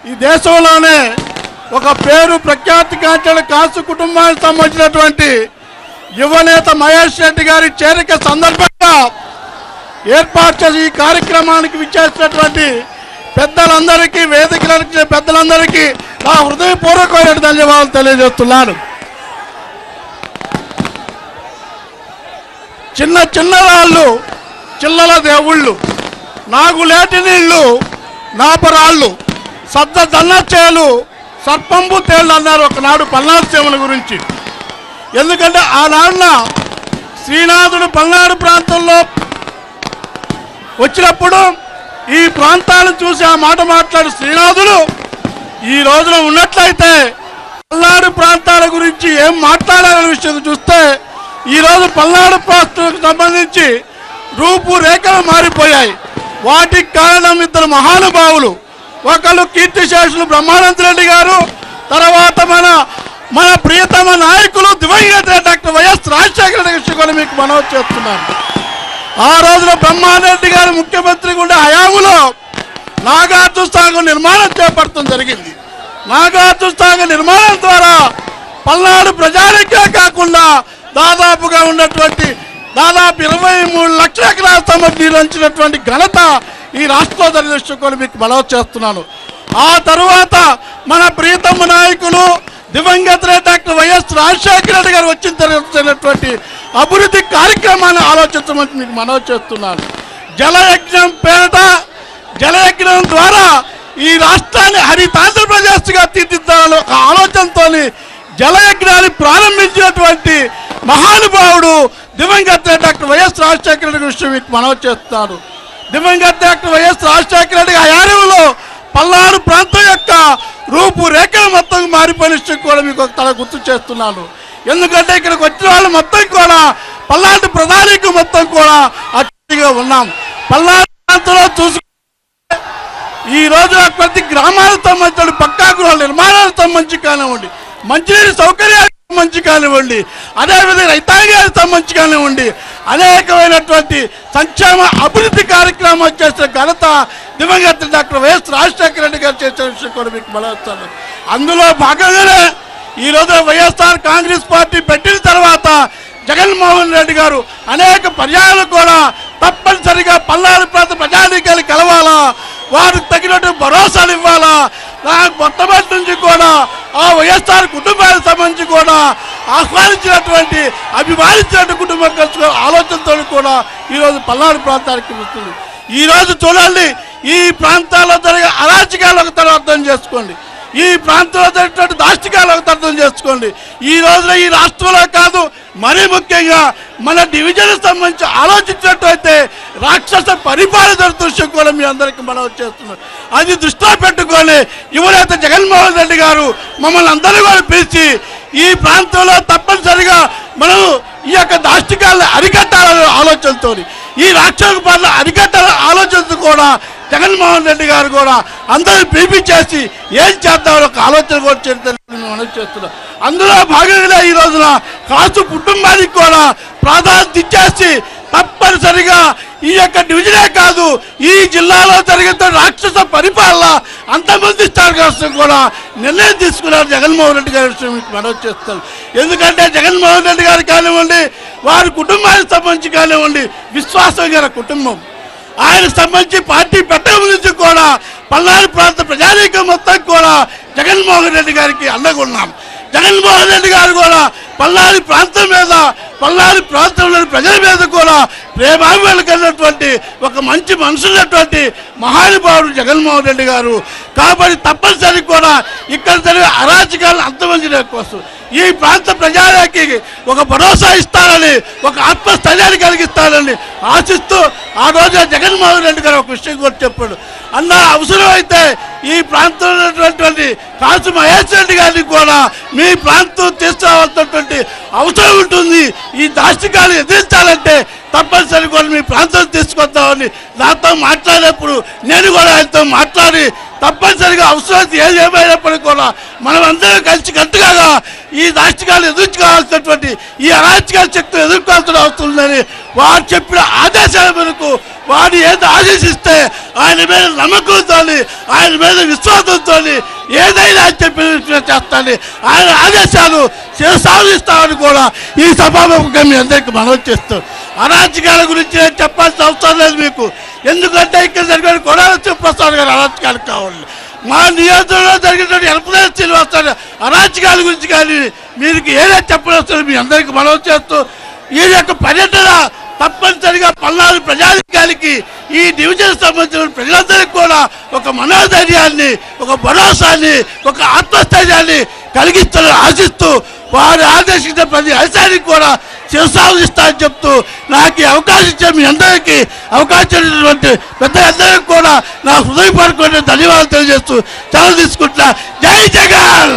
ఈ దేశంలోనే ఒక పేరు ప్రఖ్యాతిగాంచిన కాసు కుటుంబానికి సంబంధించినటువంటి యువనేత మహేష్ రెడ్డి గారి చేరిక సందర్భంగా ఏర్పాటు చేసి ఈ కార్యక్రమానికి విచ్చేసినటువంటి పెద్దలందరికీ, వేదికలకు పెద్దలందరికీ నా హృదయపూర్వకమైన ధన్యవాదాలు తెలియజేస్తున్నాను. చిన్న చిన్న రాళ్ళు చిల్లల దేవుళ్ళు, నాగులేటి నీళ్లు నాపరాళ్ళు, సద్ద దన్నచేలు సర్పంబు తేళ్ళు అన్నారు ఒకనాడు పల్నాడు సీమల గురించి. ఎందుకంటే ఆనాడున శ్రీనాథుడు పల్నాడు ప్రాంతంలో వచ్చినప్పుడు ఈ ప్రాంతాలను చూసి ఆ మాట మాట్లాడు శ్రీనాథుడు ఈ రోజున ఉన్నట్లయితే పల్నాడు ప్రాంతాల గురించి ఏం మాట్లాడాలనే విషయం చూస్తే ఈరోజు పల్నాడు ప్రాంతానికి సంబంధించి రూపురేఖలు మారిపోయాయి. వాటికి కారణం ఇద్దరు మహానుభావులు. ఒకళ్ళు కీర్తిశేషులు బ్రహ్మానంద రెడ్డి గారు, తర్వాత మన ప్రియతమ నాయకులు దివంగత డాక్టర్ వైఎస్ రాజశేఖర రెడ్డి విషయం కూడా మీకు మనవి చేస్తున్నాను. ఆ రోజున బ్రహ్మానంద రెడ్డి గారు ముఖ్యమంత్రిగా ఉండే హయాములో నాగార్జున సాగర్ నిర్మాణం చేపట్టడం జరిగింది. నాగార్జున సాగర్ నిర్మాణం ద్వారా పల్నాడు ప్రజానికే కాకుండా దాదాపుగా ఉన్నటువంటి దాదాపు 23 లక్షల ఎకరాల సంబంధించినటువంటి ఘనత ఈ రాష్ట్రంలో జరిగిన మీకు మనవి చేస్తున్నాను. ఆ తరువాత మన ప్రియతమ నాయకులు దివంగత డాక్టర్ వైఎస్ రాజశేఖర రెడ్డి గారు వచ్చిన జరిగినటువంటి అభివృద్ధి కార్యక్రమాన్ని ఆలోచించమని మీకు మనవి చేస్తున్నాను. జలయజ్ఞం పేరిట జలయజ్ఞం ద్వారా ఈ రాష్ట్రాన్ని హరితాంధ్రప్రదేశ్గా తీర్చిదిద్దాలని ఒక ఆలోచనతో జలయజ్ఞాన్ని ప్రారంభించినటువంటి మహానుభావుడు దివంగత డాక్టర్ వైఎస్ రాజశేఖర రెడ్డి విషయం మీకు మనవి చేస్తున్నారు. దివంగత డాక్టర్ వైఎస్ రాజశేఖర రెడ్డి హయాంలో పల్నాడు ప్రాంతం యొక్క రూపురేఖలు మొత్తం మారిపోయిన విషయం కూడా మీకు తల గుర్తు చేస్తున్నాను. ఎందుకంటే ఇక్కడికి వచ్చిన వాళ్ళు మొత్తం కూడా పల్నాడు ప్రధానికి మొత్తం కూడా అతిథిగా ఉన్నాం. పల్నాడు ప్రాంతంలో చూసుకుంటే ఈ రోజు ప్రతి గ్రామాలకు సంబంధించిన పక్కా గృహాల నిర్మాణాలకు సంబంధించి కానివ్వండి, మంచినీటి సౌకర్యాలకు సంబంధించి కానివ్వండి, అదేవిధంగా రైతాంగానికి సంబంధించి కానివ్వండి, అనేకమైనటువంటి సంక్షేమ అభివృద్ధి కార్యక్రమాలు చేసిన ఘనత దివంగత డాక్టర్ వైఎస్ రాజశేఖర రెడ్డి గారు చేసిన విషయం కూడా మీకు మనవచ్చాను. అందులో భాగంగానే ఈరోజు వైఎస్ఆర్ కాంగ్రెస్ పార్టీ పెట్టిన తర్వాత జగన్మోహన్ రెడ్డి గారు అనేక పర్యాయాలు కూడా తప్పనిసరిగా పల్నాడు ప్రాంత ప్రజానీకాలు కలవాలా, వారికి తగినట్టు భరోసాలు ఇవ్వాలా, నాకు మొట్టమొదటి నుంచి కూడా ఆ వైఎస్ఆర్ కుటుంబానికి సంబంధించి కూడా ఆహ్వానించినటువంటి అభిమానించినటువంటి కుటుంబం కలుసుకో ఆలోచనతో కూడా ఈరోజు పల్నాడు ప్రాంతానికి వస్తుంది. ఈరోజు చూడండి, ఈ ప్రాంతాల్లో జరిగే అరాచకాలు ఒకసారి అర్థం చేసుకోండి, ఈ ప్రాంతంలో జరిగినటువంటి దాష్టికాలు ఒకసారి అర్థం చేసుకోండి. ఈ రోజున ఈ రాష్ట్రంలో కాదు, మరీ ముఖ్యంగా మన డివిజన్ సంబంధించి ఆలోచించినట్లయితే రాక్షస పరిపాలన జరుగుతున్న విషయం కూడా మీ అందరికీ మనవి చేస్తున్నారు. అది దృష్టిలో పెట్టుకొని యువనేత జగన్మోహన్ రెడ్డి గారు మమ్మల్ని అందరూ కూడా పిలిచి ఈ ప్రాంతంలో తప్పనిసరిగా మనం ఈ యొక్క దాష్టికాలను అరికట్టాలనే ఆలోచనతో, ఈ రాక్షస పాలన అరికట్టాలనే ఆలోచనతో కూడా జగన్మోహన్ రెడ్డి గారు కూడా అందరూ పిలిపించేసి ఏం చేద్దామని ఒక ఆలోచన కూడా మనం చేస్తున్నాం. అందులో భాగంగా ఈ రోజున కాసు కుటుంబానికి కూడా ప్రాధాన్యత ఇచ్చేసి తప్పనిసరిగా ఈ యొక్క డివిజనే కాదు, ఈ జిల్లాలో జరిగిన రాక్షస పరిపాలన అంతమందిస్తారు కోసం కూడా నిర్ణయం తీసుకున్నారు జగన్మోహన్ రెడ్డి గారి విషయం మీకు మనవి చేస్తారు. ఎందుకంటే జగన్మోహన్ రెడ్డి గారు కానివ్వండి, వారి కుటుంబానికి సంబంధించి కానివ్వండి, విశ్వాసం గల కుటుంబం. ఆయనకు సంబంధించి పార్టీ పెట్టక నుంచి కూడా పల్నాడు ప్రాంత ప్రజానీకం మొత్తం కూడా జగన్మోహన్ రెడ్డి గారికి అండగున్నాం. జగన్మోహన్ రెడ్డి గారు కూడా పల్నాడు ప్రాంతం మీద, పల్నాడు ప్రాంతంలోని ప్రజల మీద కూడా ప్రేమాభిమానులు కలిగినటువంటి ఒక మంచి మనసున్నటువంటి మహానుభావుడు జగన్మోహన్ రెడ్డి గారు. కాబట్టి తప్పనిసరి కూడా ఇక్కడ జరిగే అరాచకాలను అంతమందించడం కోసం ఈ ప్రాంత ప్రజలకి ఒక భరోసా ఇస్తారని, ఒక ఆత్మస్థైర్యాన్ని కలిగిస్తారని ఆశిస్తూ ఆ రోజు జగన్మోహన్ రెడ్డి గారు ఒక విషయం కూడా చెప్పాడు. అన్న అవసరమైతే ఈ ప్రాంతంలో ఉన్నటువంటి కాసు మహేష్ రెడ్డి గారిని కూడా మీ ప్రాంతం తీసుకురావాల్సినటువంటి అవసరం ఉంటుంది. ఈ దాష్టికాలు ఎదిరించాలంటే తప్పనిసరి కూడా మీ ప్రాంతం తీసుకొద్దామని నాతో మాట్లాడినప్పుడు నేను కూడా ఆయనతో మాట్లాడి తప్పనిసరిగా అవసరం ఏది ఏమైనప్పటికీ కూడా మనం అందరం కలిసి కట్టుగా ఈ దాష్టికాలు ఎదుర్కోవాల్సినటువంటి ఈ అరాచకాల శక్తులు ఎదుర్కోవాల్సిన అవసరం ఉందని వారు చెప్పిన ఆదేశాల మేరకు వాడు ఏదో ఆదేశిస్తే ఆయన మీద నమ్మకంతో, ఆయన మీద విశ్వాసంతో ఏదైనా చెప్పి చేస్తాను. ఆయన ఆదేశాలు సాధిస్తామని కూడా ఈ సభాముఖంగా మీ అందరికీ మనవి చేస్తూ, అరాచకాల గురించి నేను చెప్పాల్సిన అవసరం లేదు మీకు. ఎందుకంటే ఇక్కడ జరిగిన కొడాలి శివప్రసాద్ గారు అరాచకాలు కావాలి. మా నియోజకవర్గంలో జరిగినటువంటి ఎల్పదేశ్ శ్రీనివాసరావు అరాచకాల గురించి కానీ మీరు ఏదైనా చెప్పవలసిన మీ అందరికీ మనవి చేస్తూ, ఈ యొక్క పర్యటన తప్పనిసరిగా పల్నాడు ప్రజానికానికి, ఈ డివిజన్ సంబంధించిన ప్రజలందరికీ కూడా ఒక మనోధైర్యాన్ని, ఒక భరోసాన్ని, ఒక ఆత్మస్థైర్యాన్ని కలిగిస్తారని ఆశిస్తూ, వారు ఆదేశించిన ప్రతి అంశానికి కూడా శిరసావధిస్తారని చెప్తూ, నాకు ఈ అవకాశం ఇచ్చే మీ అందరికీ, అవకాశం ఇచ్చినటువంటి పెద్దలందరికీ కూడా నా హృదయపూర్వకమైన ధన్యవాదాలు తెలియజేస్తూ సెలవు తీసుకుంటున్నా. జై జగన్.